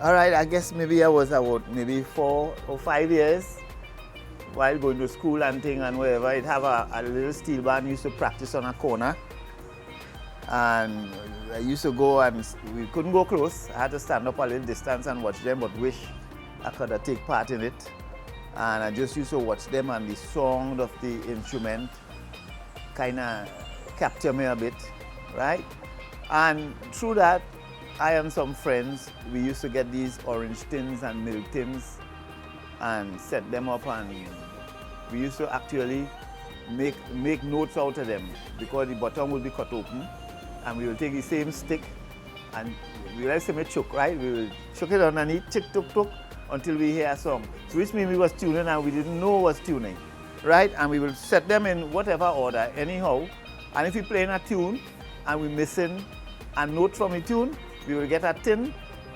All right, I guess maybe I was about maybe 4 or 5 years while going to school and thing and wherever. It have a little steel band used to practice on a corner. And I used to go and we couldn't go close. I had to stand up a little distance and watch them, but wish I could have take part in it. And I just used to watch them, and the sound of the instrument kind of captured me a bit, right? And through that, I and some friends, we used to get these orange tins and milk tins and set them up, and we used to actually make notes out of them because the bottom would be cut open, and we will take the same stick and we will say choke, right? We will choke it underneath, tick, took, took, until we hear a song. So which means we was tuning and we didn't know was tuning, right? And we will set them in whatever order, anyhow. And if we playing a tune and we're missing a note from the tune, we will get a tin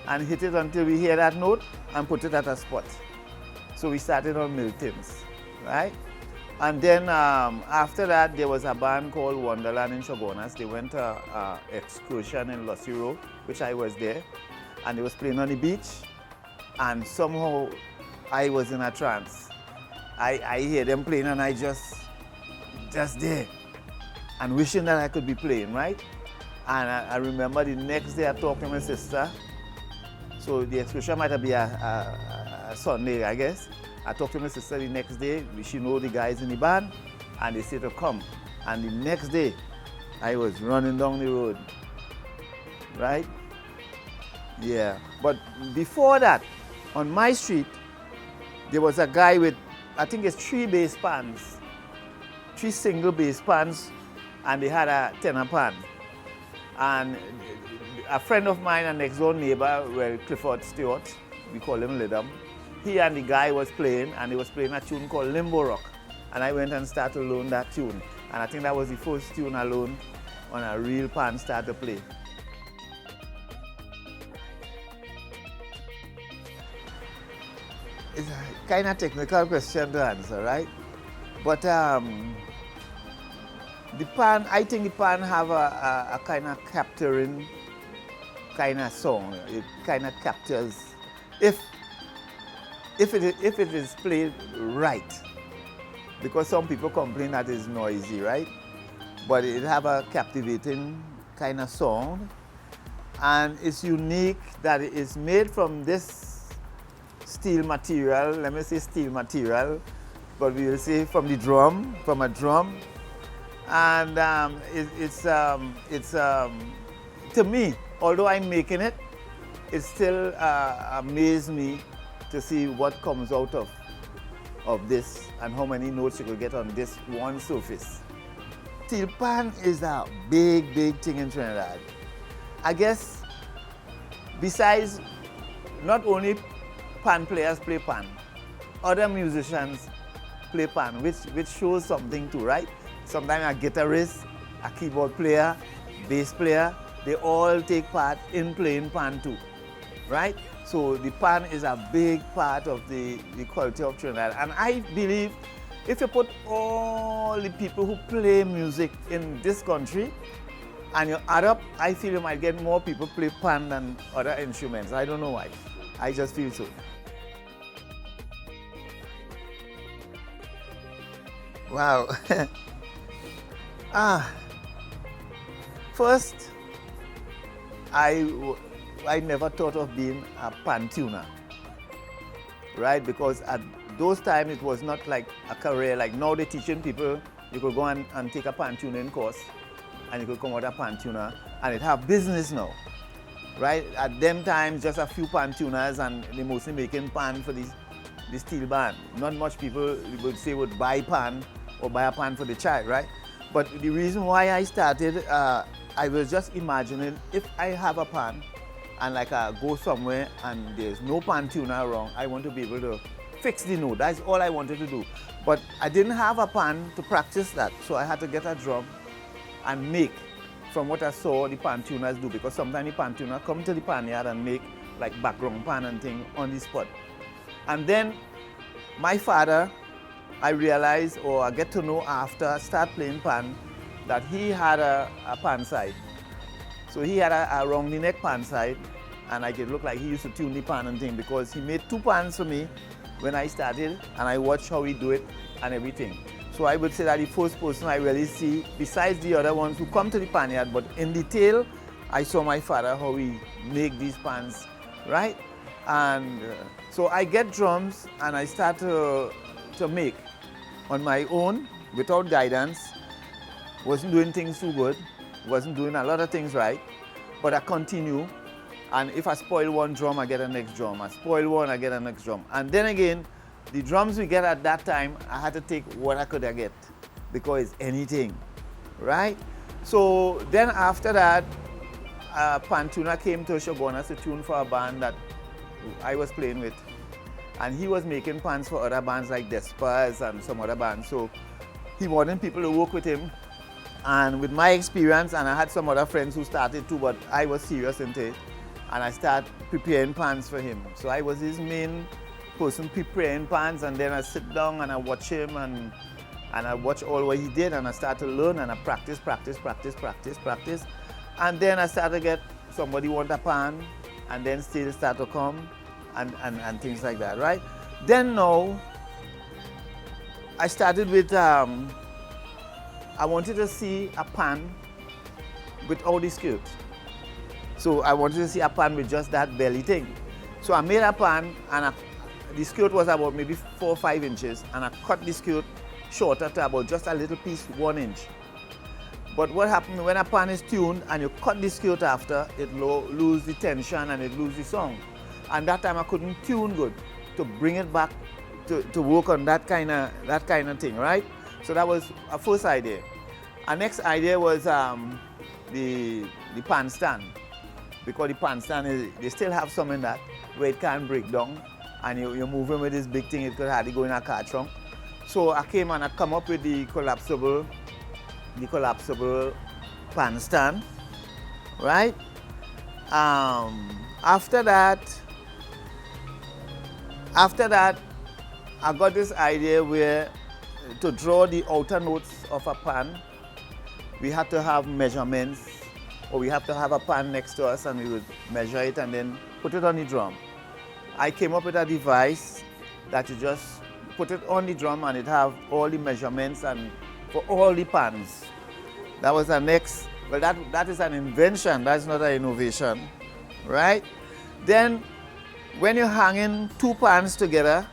and hit it until we hear that note and put it at a spot. So we started on milk tins, right? And then after that, there was a band called Wonderland in Chaguanas. They went to an excursion in Lucero, which I was there, and they was playing on the beach. And somehow I was in a trance. I hear them playing and I just there and wishing that I could be playing, right? And I remember the next day I talked to my sister. So the excursion might be a Sunday, I guess. I talked to my sister the next day. She know the guys in the band and they said to come. And the next day I was running down the road, right? Yeah, but before that, on my street, there was a guy with, I think it's 3 bass pans, 3 single bass pans, and they had a tenor pan. And a friend of mine, a next door neighbor, well, Clifford Stewart, we call him Lidham, he and the guy was playing, and he was playing a tune called Limbo Rock. And I went and started to learn that tune. And I think that was the first tune I learned on a real pan start to play. It's a kind of technical question to answer, right? But the pan, I think the pan have a kind of capturing kind of song. It kind of captures, if it is played right. Because some people complain that it's noisy, right? But it have a captivating kind of song. And it's unique that it is made from this steel material, let me say steel material, but we will say from a drum. And it's to me, although I'm making it, it still amazes me to see what comes out of this and how many notes you could get on this one surface. Steelpan is a big thing in Trinidad. I guess besides not only pan players play pan, other musicians play pan, which shows something too, right? Sometimes a guitarist, a keyboard player, bass player, they all take part in playing pan too, right? So the pan is a big part of the culture of Trinidad. And I believe if you put all the people who play music in this country and you add up, I feel you might get more people play pan than other instruments. I don't know why. I just feel so. Wow. First, I never thought of being a pan tuner, right? Because at those times it was not like a career. Like now they're teaching people, you could go and take a pan tuning course and you could come out a pan tuner and it have business now, right? At them times, just a few pan tuners and they mostly making pan for the steel band. Not much people would say would buy pan or buy a pan for the child, right? But the reason why I started, I was just imagining if I have a pan and like I go somewhere and there's no pan tuner around, I want to be able to fix the note. That's all I wanted to do. But I didn't have a pan to practice that, so I had to get a drum and make from what I saw the pan tuners do, because sometimes the pan tuner come to the pan yard and make like background pan and thing on the spot. And then my father, I realized, or I get to know after I start playing pan, that he had a pan side. So he had a round the neck pan side, and I could look like he used to tune the pan and thing, because he made 2 pans for me when I started, and I watched how he do it and everything. So I would say that the first person I really see, besides the other ones who come to the pan yard, but in detail, I saw my father, how he make these pans, right? And so I get drums and I start to make on my own, without guidance. Wasn't doing things too good, wasn't doing a lot of things right, but I continue. And if I spoil one drum, I get a next drum. I spoil one, I get a next drum. And then again, the drums we get at that time, I had to take what I could get, because it's anything, right? So then after that, a pan tuner came to Shogunas to tune for a band that I was playing with. And he was making pans for other bands like Despas and some other bands. So he wanted people to work with him. And with my experience, and I had some other friends who started too, but I was serious into it. And I started preparing pans for him. So I was his main person preparing pans, and then I sit down and I watch him, and I watch all what he did, and I start to learn, and I practice. And then I start to get somebody want a pan, and then still start to come, and things like that, right? Then now, I started with, I wanted to see a pan without the skirt. So I wanted to see a pan with just that belly thing. So I made a pan, and the skirt was about maybe 4 or 5 inches, and I cut the skirt shorter to about just a little piece, 1 inch. But what happens when a pan is tuned and you cut the skirt after, it lose the tension and it lose the song. And that time I couldn't tune good to bring it back to work on that kind of thing, right? So that was a first idea. Our next idea was the pan stand, because the pan stand they still have some in that where it can't break down, and you're moving with this big thing, it could hardly go in a car trunk. So I came and I come up with the collapsible pan stand, right? After that, I got this idea where to draw the outer notes of a pan, we had to have measurements, or we have to have a pan next to us, and we would measure it and then put it on the drum. I came up with a device that you just put it on the drum and it have all the measurements and for all the pans. That was the next, well that is an invention, that's not an innovation, right? Then when you're hanging 2 pans together,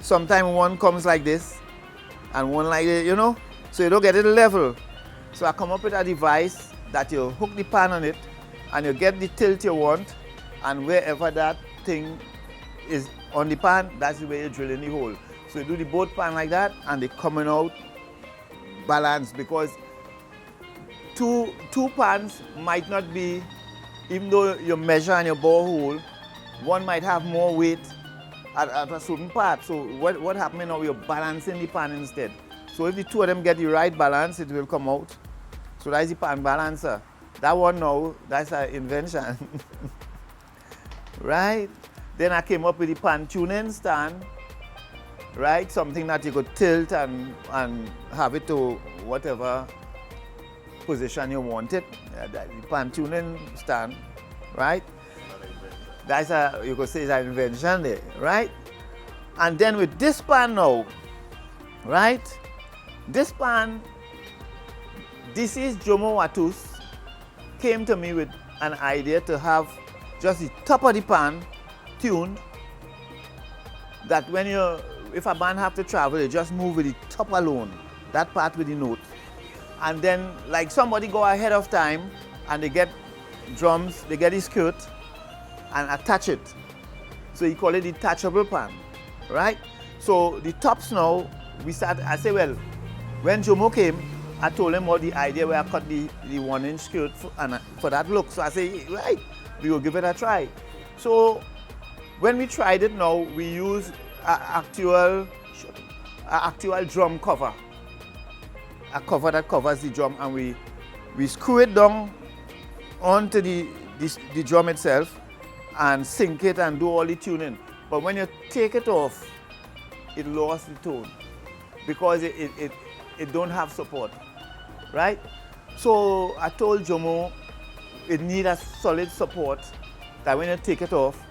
sometimes one comes like this and one like this, you know, so you don't get it level. So I come up with a device that you hook the pan on it and you get the tilt you want, and wherever that thing is on the pan, that's the way you drill in the hole. So you do the both pan like that, and they coming out balanced, because two pans might not be, even though you measure and you bore hole, one might have more weight at a certain part. So what happens now, you're balancing the pan instead. So if the 2 of them get the right balance, it will come out. So that's the pan balancer. That one now, that's an invention. Right? Then I came up with the pan tuning stand, right? Something that you could tilt and have it to whatever position you want it. The pan tuning stand, right? That's you could say it's an invention there, right? And then with this pan now, right? This pan, this is Jomo Watus, came to me with an idea to have just the top of the pan tuned, that if a band have to travel, you just move with the top alone, that part with the note. And then like somebody go ahead of time and they get drums, they get the skirt and attach it. So you call it the detachable pan, right? So the tops now, I say, well, when Jomo came, I told him about the idea where I cut the 1 inch skirt for that look. So I say, right, we will give it a try. So when we tried it now, we use an actual drum cover. A cover that covers the drum, and we screw it down onto the drum itself and sync it and do all the tuning. But when you take it off, it lowers the tone because it don't have support, right? So I told Jomo it needs a solid support that when you take it off,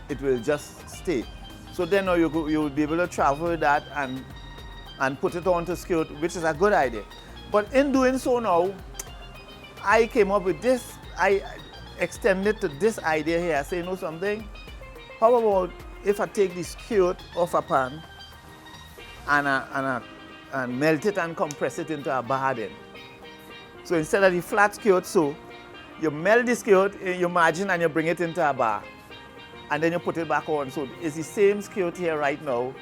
it will just stay. So then now you'll be able to travel with that and put it onto skirt, which is a good idea. But in doing so now, I came up with this. I extended to this idea here. I say, you know something? How about if I take the skirt off a pan and melt it and compress it into a bar then? So instead of the flat skirt, so you melt the skirt in your margin and you bring it into a bar. And then you put it back on. So it's the same skirt here right now.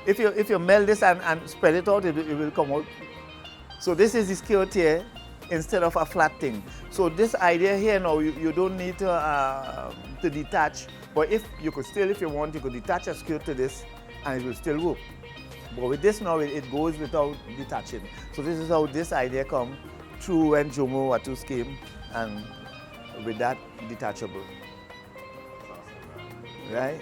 If you melt this and spread it out, it will come out. So this is the skirt here instead of a flat thing. So this idea here now, you don't need to detach. But if you want, you could detach a skirt to this and it will still work. But with this now, it goes without detaching. So this is how this idea come through when Jomo Watus came, and with that detachable. Right?